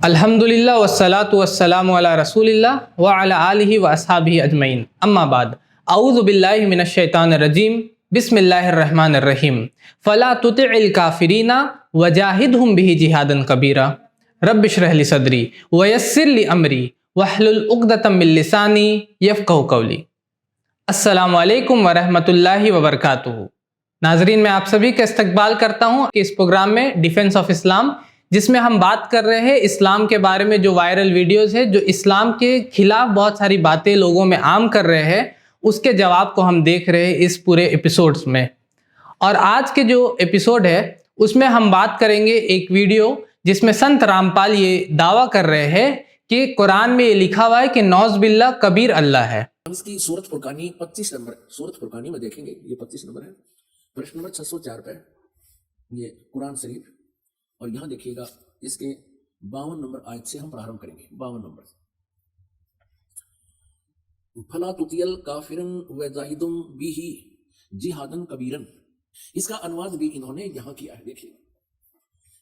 अल्हम्दुलिल्लाह वस्सलातु वस्सलामु अला रसूलिल्लाह व अला आलिहि व अस्हाबिहि अजमईन। अम्मा बाद, अऊज़ु बिल्लाहि मिनश शैतानिर रजीम, बिस्मिल्लाहिर रहमानिर रहीम। फला तुतिइल काफिरीना वजाहिदहुम बिही जिहादन कबीरा। रब्बि इश्रह ली सदरी व यस्सिर ली अमरी वहलुल उक़दतम मिन लिसानी यफ़क़हू क़ौली। अस्सलामु अलैकुम व रहमतुल्लाहि व बरकातुहू। नाज़रीन, मैं आप सभी का इस्तकबाल करता हूँ कि इस प्रोग्राम में डिफेंस ऑफ इस्लाम, जिसमें हम बात कर रहे हैं इस्लाम के बारे में, जो वायरल वीडियोस है जो इस्लाम के खिलाफ बहुत सारी बातें लोगों में आम कर रहे हैं, उसके जवाब को हम देख रहे हैं इस पूरे एपिसोड्स में। और आज के जो एपिसोड है उसमें हम बात करेंगे एक वीडियो जिसमें संत रामपाल ये दावा कर रहे हैं कि कुरान में ये लिखा हुआ है कि नौज़ बिल्लाह कबीर अल्लाह है। इसकी सूरत फुरकानी 25 नंबर, सूरत फुरकानी में देखेंगे, ये 25 नंबर है, प्रश्न नंबर 604 पे ये कुरान शरीफ, और यहाँ देखिएगा इसके 52 नंबर आयत से हम प्रारंभ करेंगे। 52 नंबर, फला तुतियल काफिरन व जाहिदुम बिही जिहादन कबीरन। इसका अनुवाद भी इन्होंने यहाँ किया है, देखिए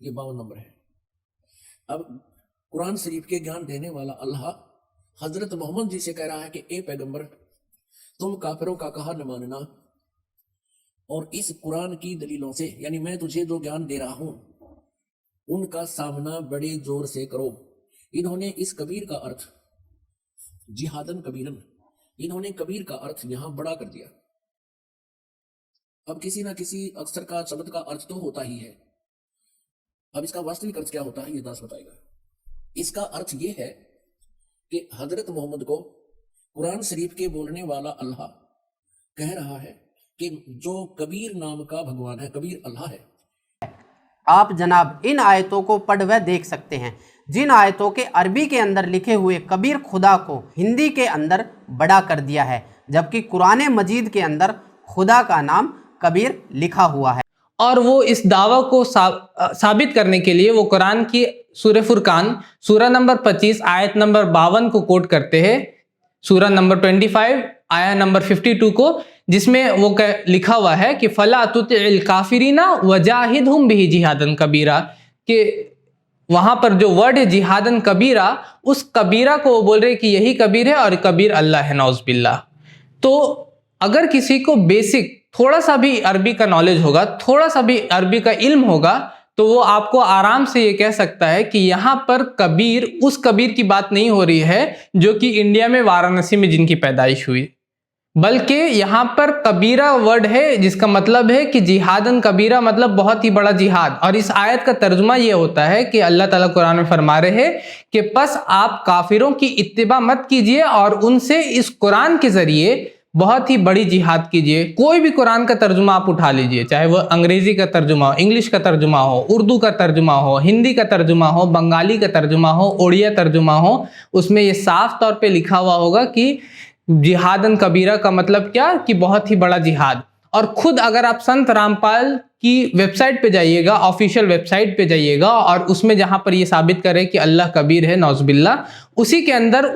ये 52 नंबर है। अब कुरान शरीफ के ज्ञान देने वाला अल्लाह हजरत मोहम्मद जी से कह रहा है कि ए पैगंबर, तुम काफिरों का कहा न मानना, और इस कुरान की दलीलों से, यानी मैं तुझे जो ज्ञान दे रहा हूं उनका सामना बड़े जोर से करो। इन्होंने इस कबीर का अर्थ, जिहादन कबीरन, इन्होंने कबीर का अर्थ यहां बड़ा कर दिया। अब किसी ना किसी अक्षर का, शब्द का अर्थ तो होता ही है। अब इसका वास्तविक अर्थ क्या होता है ये दास बताएगा। इसका अर्थ ये है कि हजरत मोहम्मद को कुरान शरीफ के बोलने वाला अल्लाह कह रहा है कि जो कबीर नाम का भगवान है, कबीर अल्लाह है। आप जनाब इन आयतों को पढ़ व देख सकते हैं, जिन आयतों के अरबी के अंदर लिखे हुए कबीर खुदा को हिंदी के अंदर बड़ा कर दिया है, जबकि कुरान मजीद के अंदर खुदा का नाम कबीर लिखा हुआ है। और वो इस दावा को साबित करने के लिए वो कुरान की सूरह फुरकान सूरह नंबर 25 आयत नंबर 52 को कोट करते हैं, सूरह नंबर 25 आया नंबर 52 को, जिसमें वो लिखा हुआ है कि फला तुतिइल काफिरीना वजाहिदहुम बिही जिहादन कबीरा, कि वहां पर जो वर्ड है जिहादन कबीरा, उस कबीरा को वो बोल रहे कि यही कबीर है और कबीर अल्लाह है, नौज़ बिल्लाह। तो अगर किसी को बेसिक थोड़ा सा भी अरबी का नॉलेज होगा, थोड़ा सा भी अरबी का इल्म होगा, तो वो आपको आराम से ये कह सकता है कि यहाँ पर कबीर उस कबीर की बात नहीं हो रही है जो कि इंडिया में वाराणसी में जिनकी पैदाइश हुई, बल्कि यहाँ पर कबीरा वर्ड है जिसका मतलब है कि जिहादन कबीरा, मतलब बहुत ही बड़ा जिहाद। और इस आयत का तर्जुमा ये होता है कि अल्लाह ताला कुरान में फरमा रहे हैं कि बस आप काफिरों की इत्तिबा मत कीजिए और उनसे इस कुरान के जरिए बहुत ही बड़ी जिहाद कीजिए। कोई भी कुरान का तर्जुमा आप उठा लीजिए, चाहे वो अंग्रेजी का तर्जुमा हो, इंग्लिश का तर्जुमा हो, उर्दू का तर्जुमा हो, हिंदी का तर्जुमा हो, बंगाली का तर्जुमा हो, उड़िया तर्जुमा हो, उसमें ये साफ तौर पे लिखा हुआ होगा कि जिहादन कबीरा का मतलब क्या, कि बहुत ही बड़ा जिहाद। और खुद अगर आप संत रामपाल की वेबसाइट पे जाइएगा, ऑफिशियल वेबसाइट पे जाइएगा, और उसमें जहां पर ये साबित करे कि अल्लाह कबीर है, नौज़ बिल्लाह, उसी के अंदर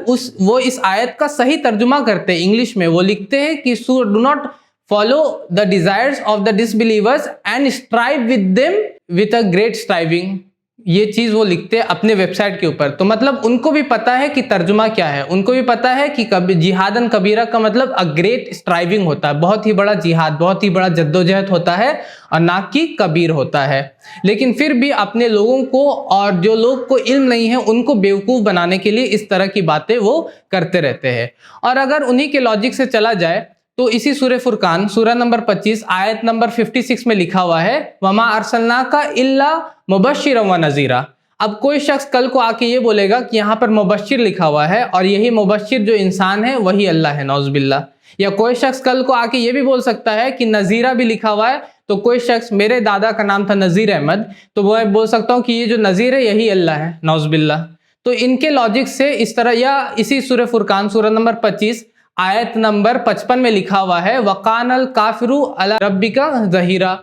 वो इस आयत का सही तर्जुमा करते हैं इंग्लिश में। वो लिखते हैं कि so do not follow the desires of the disbelievers and strive with them with a great striving. ये चीज वो लिखते हैं अपने वेबसाइट के ऊपर। तो मतलब उनको भी पता है कि तर्जुमा क्या है, उनको भी पता है कि जिहादन कबीरा का मतलब अ ग्रेट स्ट्राइविंग होता है, बहुत ही बड़ा जिहाद, बहुत ही बड़ा जद्दोजहद होता है, और ना कि कबीर होता है। लेकिन फिर भी अपने लोगों को और जो लोग को इल्म नहीं है उनको बेवकूफ़ बनाने के लिए इस तरह की बातें वो करते रहते हैं। और अगर उन्हीं के लॉजिक से चला जाए तो इसी सूरह फुरकान सूरह नंबर 25 आयत नंबर 56 में लिखा हुआ है, वमा अरसलनाका इल्ला मुबश्शिरन व नज़ीरा। अब कोई शख्स कल को आके ये बोलेगा कि यहाँ पर मुबश्शिर लिखा हुआ है और यही मुबश्शिर जो इंसान है वही अल्लाह है, नौज़ बिल्लाह। या कोई शख्स कल को आके ये भी बोल सकता है कि नज़ीरा भी लिखा हुआ है, तो कोई शख्स, मेरे दादा का नाम था नज़ीर अहमद, तो वो बोल सकता हूँ कि ये जो नज़ीर है यही अल्लाह है, नौज़ बिल्लाह। तो इनके लॉजिक से इस तरह, या इसी सूरह फुरकान सूरह नंबर 25 आयत नंबर 55 में लिखा हुआ है, वकानल काफिरु अला रब्बिका ज़हीरा,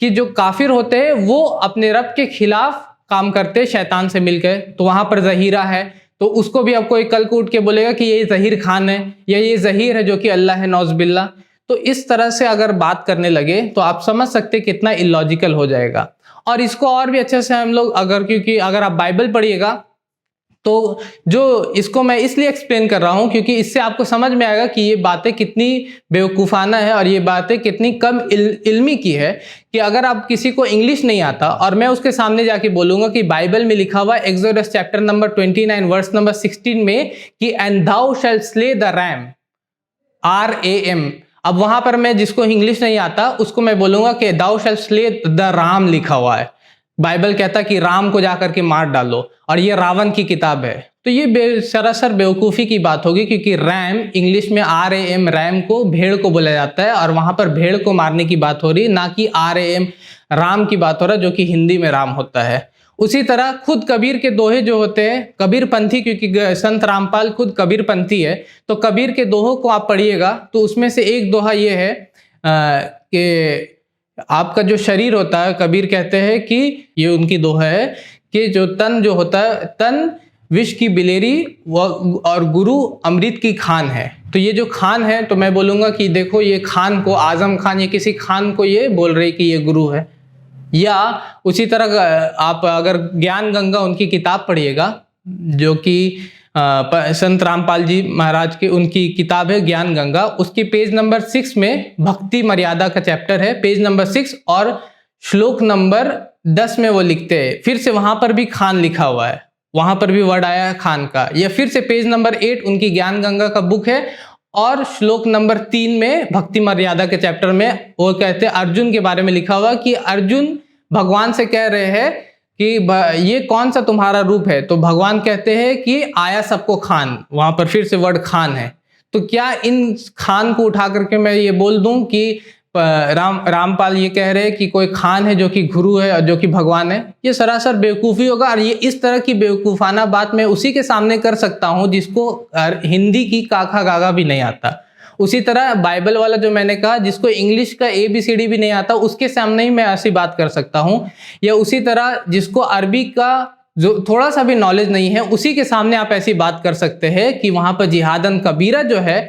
कि जो काफिर होते हैं वो अपने रब के खिलाफ काम करते शैतान से मिलकर, तो वहां पर ज़हीरा है। तो उसको भी अब कोई कल को उठ के बोलेगा कि ये ज़हीर खान है या ये ज़हीर है जो कि अल्लाह है, नौज़ बिल्लाह। तो इस तरह से अगर बात करने लगे तो आप समझ सकते कितना इलॉजिकल हो जाएगा। और इसको और भी अच्छे से हम लोग क्योंकि अगर आप बाइबल पढ़िएगा तो जो इसको मैं इसलिए एक्सप्लेन कर रहा हूं क्योंकि इससे आपको समझ में आएगा कि ये बातें कितनी बेवकूफ़ाना है और ये बातें कितनी कम इल्मी की है कि अगर आप किसी को इंग्लिश नहीं आता और मैं उसके सामने जाके बोलूंगा कि बाइबल में लिखा हुआ Exodus chapter number 29 verse number 16 में कि and thou shall slay the ram, RAM। अब वहां पर मैं जिसको इंग्लिश नहीं आता उसको मैं बोलूंगा कि दाउ शैल स्ले द राम लिखा हुआ है। बाइबल कहता कि राम को जाकर के मार डालो और ये रावण की किताब है। तो ये सरासर बेवकूफ़ी की बात होगी क्योंकि रैम इंग्लिश में RAM, रैम को भेड़ को बोला जाता है और वहां पर भेड़ को मारने की बात हो रही है, ना कि RAM राम की बात हो रहा है जो कि हिंदी में राम होता है। उसी तरह खुद कबीर के दोहे जो होते हैं, कबीर पंथी, क्योंकि संत रामपाल खुद कबीर पंथी है, तो कबीर के दोहों को आप पढ़िएगा तो उसमें से एक दोहा ये है कि आपका जो शरीर होता है, कबीर कहते हैं कि ये उनकी दोहा है कि जो तन जो होता है, तन विष की बिलेरी और गुरु अमृत की खान है। तो ये जो खान है तो मैं बोलूँगा कि देखो ये खान को, आजम खान या किसी खान को ये बोल रहे कि ये गुरु है। या उसी तरह आप अगर ज्ञान गंगा उनकी किताब पढ़िएगा जो कि संत रामपाल जी महाराज की उनकी किताब है ज्ञान गंगा, उसकी पेज नंबर 6 में भक्ति मर्यादा का चैप्टर है, पेज नंबर 6 और श्लोक नंबर 10 में वो लिखते हैं, फिर से वहां पर भी खान लिखा हुआ है, वहां पर भी वर्ड आया है खान का। या फिर से पेज नंबर 8 उनकी ज्ञान गंगा का बुक है और श्लोक नंबर 3 में भक्ति मर्यादा के चैप्टर में वो कहते हैं अर्जुन के बारे में लिखा हुआ कि अर्जुन भगवान से कह रहे हैं कि ये कौन सा तुम्हारा रूप है, तो भगवान कहते हैं कि आया सबको खान, वहां पर फिर से वर्ड खान है। तो क्या इन खान को उठा करके मैं ये बोल दूं कि रामपाल ये कह रहे हैं कि कोई खान है जो कि गुरु है और जो कि भगवान है? ये सरासर बेवकूफ़ी होगा। और ये इस तरह की बेवकूफ़ाना बात मैं उसी के सामने कर सकता हूं जिसको हिंदी की काखा गागा भी नहीं आता। उसी तरह बाइबल वाला जो मैंने कहा जिसको इंग्लिश का ABCD भी नहीं आता, उसके सामने ही मैं ऐसी बात कर सकता हूं। या उसी तरह जिसको अरबी का जो थोड़ा सा भी नॉलेज नहीं है उसी के सामने आप ऐसी बात कर सकते हैं कि वहां पर जिहादन कबीरा जो है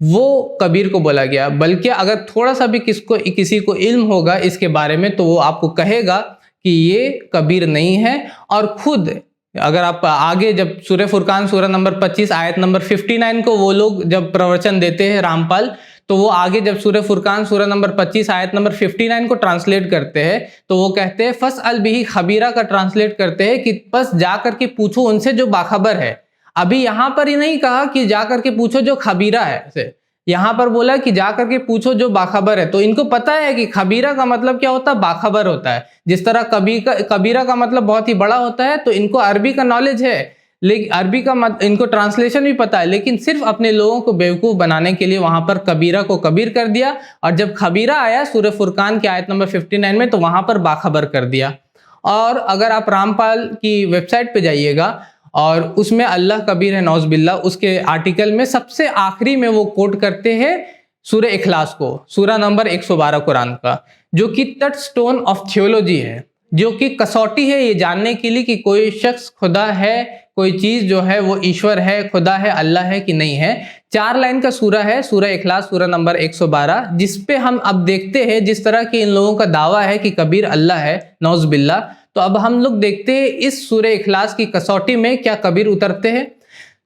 वो कबीर को बोला गया। बल्कि अगर थोड़ा सा भी किसी को इल्म होगा इसके बारे में तो वो आपको कहेगा कि ये कबीर नहीं है। और खुद अगर आप आगे जब सूरह फुरकान सूरह नंबर 25 आयत नंबर 59 को वो लोग जब प्रवचन देते हैं रामपाल, तो वो आगे जब सूरह फुरकान सूरह नंबर 25 आयत नंबर 59 को ट्रांसलेट करते हैं तो वो कहते हैं फस अल बिही खबीरा का ट्रांसलेट करते हैं कि बस जा करके पूछो उनसे जो बाखबर है। अभी यहाँ पर ही नहीं कहा कि जा करके पूछो जो खबीरा है, यहाँ पर बोला कि जा करके पूछो जो बाखबर है। तो इनको पता है कि खबीरा का मतलब क्या होता है, बाखबर होता है। जिस तरह कबीरा का मतलब बहुत ही बड़ा होता है, तो इनको अरबी का नॉलेज है, लेकिन अरबी का इनको ट्रांसलेशन भी पता है, लेकिन सिर्फ अपने लोगों को बेवकूफ़ बनाने के लिए वहां पर कबीरा को कबीर कर दिया। और जब खबीरा आया सूरह फुरकान के आयत नंबर 59 में तो वहां पर बाखबर कर दिया। और अगर आप रामपाल की वेबसाइट पे जाइएगा और उसमें अल्लाह कबीर है नौज बिल्ला, उसके आर्टिकल में सबसे आखिरी में वो कोट करते हैं सूरह इखलास को, सूरह नंबर 112 कुरान का, जो कि टचस्टोन ऑफ थियोलॉजी है, जो कि कसौटी है ये जानने के लिए कि कोई शख्स खुदा है, कोई चीज जो है वो ईश्वर है, खुदा है, अल्लाह है कि नहीं है। 4 लाइन का सूरह है सूरह इखलास सूरह नंबर 112, जिसपे हम अब देखते हैं जिस तरह के इन लोगों का दावा है कि कबीर अल्लाह है नौज बिल्ला। तो अब हम लोग देखते हैं इस सूरह इखलास की कसौटी में क्या कबीर उतरते हैं।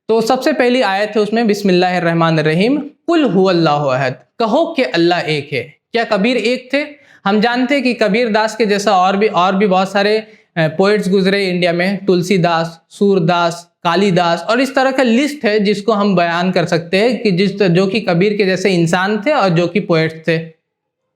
तो सबसे पहली आयत है उसमें बिस्मिल्लाहिर्रहमानिर्रहीम कुल हुवल्लाहु अहद, कहो कि अल्लाह एक है। क्या कबीर एक थे? हम जानते हैं कि कबीर दास के जैसा और भी बहुत सारे पोएट्स गुजरे इंडिया में, तुलसीदास, सूरदास, कालिदास, और इस तरह का लिस्ट है जिसको हम बयान कर सकते हैं कि जो कि कबीर के जैसे इंसान थे और जो कि पोएट्स थे।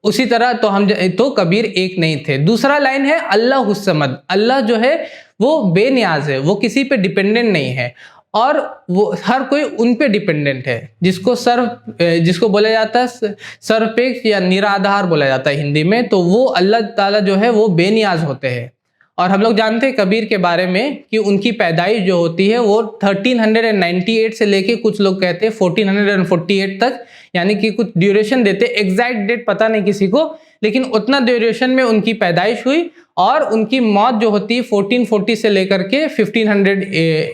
उसी तरह तो कबीर एक नहीं थे। दूसरा लाइन है अल्लाह हुस्समद, अल्लाह जो है वो बेनियाज है, वो किसी पे डिपेंडेंट नहीं है और वो हर कोई उन पे डिपेंडेंट है, जिसको बोला जाता है सर्वपेक्ष या निराधार बोला जाता है हिंदी में। तो वो अल्लाह ताला जो है वो बेनियाज होते हैं। और हम लोग जानते हैं कबीर के बारे में कि उनकी पैदाइश जो होती है वो 1398 से लेके कुछ लोग कहते हैं 1448 तक, यानी कि कुछ ड्यूरेशन देते, एग्जैक्ट डेट पता नहीं किसी को, लेकिन उतना ड्यूरेशन में उनकी पैदाइश हुई। और उनकी मौत जो होती है 1440 से लेकर के 1500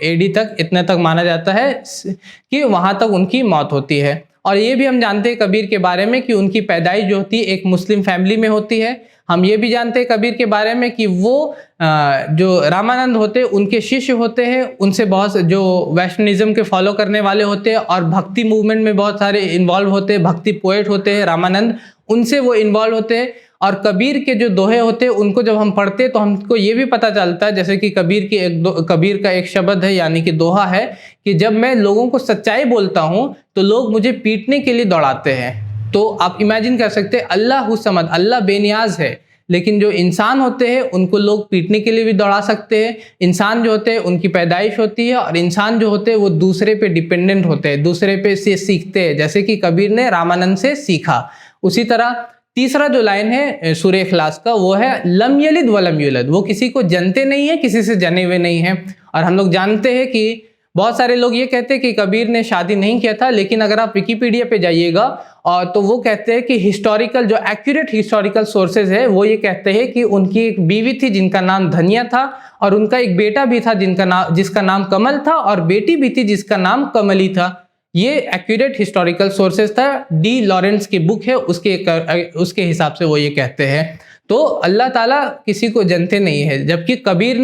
AD तक, इतने तक माना जाता है कि वहाँ तक उनकी मौत होती है। और ये भी हम जानते हैं कबीर के बारे में कि उनकी पैदाइश जो होती है एक मुस्लिम फैमिली में होती है। हम ये भी जानते हैं कबीर के बारे में कि वो जो रामानंद होते हैं उनके शिष्य होते हैं, उनसे बहुत जो वैष्णविज्म के फॉलो करने वाले होते हैं और भक्ति मूवमेंट में बहुत सारे इन्वॉल्व होते हैं, भक्ति पोएट होते हैं रामानंद, उनसे वो इन्वॉल्व होते हैं। और कबीर के जो दोहे होते हैं उनको जब हम पढ़ते हैं तो हमको ये भी पता चलता है, जैसे कि कबीर का एक शब्द है यानी कि दोहा है कि जब मैं लोगों को सच्चाई बोलता हूँ तो लोग मुझे पीटने के लिए दौड़ाते हैं। तो आप इमेजिन कर सकते हैं, अल्लाह समद, अल्लाह बेनियाज है, लेकिन जो इंसान होते हैं उनको लोग पीटने के लिए भी दौड़ा सकते हैं। इंसान जो होते हैं उनकी पैदाइश होती है और इंसान जो होते हैं वो दूसरे पे डिपेंडेंट होते हैं, दूसरे पे से सीखते हैं, जैसे कि कबीर ने रामानंद से सीखा। उसी तरह तीसरा जो लाइन है सूरह इखलास का वो है लम यलिद वलम यूलद, वो किसी को जनते नहीं है, किसी से जने हुए नहीं है। और हम लोग जानते हैं कि बहुत सारे लोग ये कहते हैं कि कबीर ने शादी नहीं किया था, लेकिन अगर आप विकिपीडिया पे जाइएगा और तो वो कहते हैं कि हिस्टोरिकल जो एक्यूरेट हिस्टोरिकल सोर्सेज है वो ये कहते हैं कि उनकी एक बीवी थी जिनका नाम धनिया था और उनका एक बेटा भी था जिसका नाम कमल था और बेटी भी थी जिसका नाम कमली था। ये एक्यूरेट हिस्टोरिकल सोर्सेज था, डी लॉरेंस की बुक है, उसके हिसाब से वो ये कहते हैं। तो अल्लाह ताला किसी को जनते नहीं है, जबकि कबीर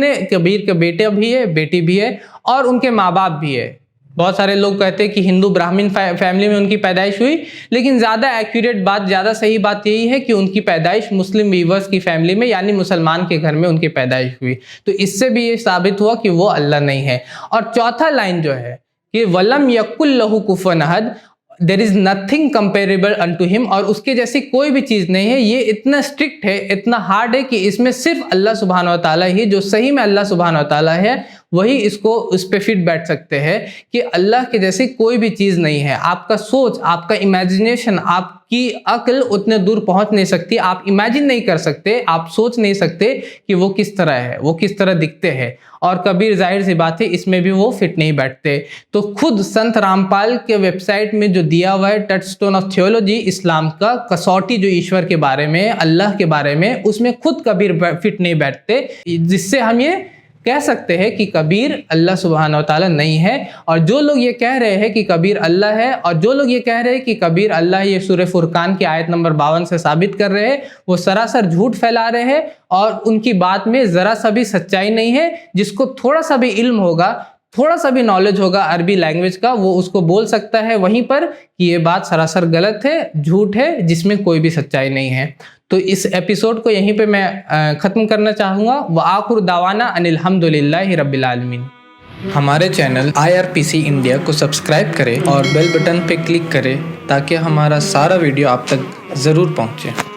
के बेटे भी है, बेटी भी है और उनके माँ बाप भी है। बहुत सारे लोग कहते हैं कि हिंदू ब्राह्मण फैमिली में उनकी पैदाइश हुई, लेकिन ज़्यादा एक्यूरेट बात, ज़्यादा सही बात यही है कि उनकी पैदाइश मुस्लिम वीवर्स की फैमिली में यानी मुसलमान के घर में उनकी पैदाइश हुई। तो इससे भी ये साबित हुआ कि वो अल्लाह नहीं है। और चौथा लाइन जो है कि वलम यकुल लहू कुफुवन अहद, there is nothing comparable unto him, और उसके जैसी कोई भी चीज़ नहीं है। ये इतना स्ट्रिक्ट है, इतना हार्ड है कि इसमें सिर्फ अल्लाह सुब्हानहू व तआला ही, जो सही में अल्लाह सुब्हानहू व तआला है, वही इसको उस पर फिट बैठ सकते हैं कि अल्लाह के जैसी कोई भी चीज़ नहीं है। आपका सोच, आपका इमेजिनेशन, आपकी अक्ल उतने दूर पहुंच नहीं सकती। आप इमेजिन नहीं कर सकते, आप सोच नहीं सकते कि वो किस तरह है, वो किस तरह दिखते हैं। और कबीर जाहिर सी बात है इसमें भी वो फिट नहीं बैठते। तो खुद संत रामपाल के वेबसाइट में जो दिया हुआ है टचस्टोन ऑफ थियोलॉजी, इस्लाम का कसौटी जो ईश्वर के बारे में, अल्लाह के बारे में, उसमें खुद कबीर फिट नहीं बैठते, जिससे हम ये कह सकते हैं कि कबीर अल्लाह सुब्हानहू व तआला नहीं है। और जो लोग ये कह रहे हैं कि कबीर अल्लाह है और जो लोग ये कह रहे हैं कि कबीर अल्लाह, ये सूरह फुरकान की आयत नंबर 52 से साबित कर रहे हैं, वो सरासर झूठ फैला रहे हैं और उनकी बात में ज़रा सा भी सच्चाई नहीं है। जिसको थोड़ा सा भी इल्म होगा, थोड़ा सा भी नॉलेज होगा अरबी लैंग्वेज का, वो उसको बोल सकता है वहीं पर कि ये बात सरासर गलत है, झूठ है, जिसमें कोई भी सच्चाई नहीं है। तो इस एपिसोड को यहीं पे मैं ख़त्म करना चाहूँगा। व आखिर दावाना अनिल हम्दुलिल्लाहि रब्बिल आलमीन। हमारे चैनल IRPC इंडिया को सब्सक्राइब करें और बेल बटन पे क्लिक करें ताकि हमारा सारा वीडियो आप तक ज़रूर पहुँचे।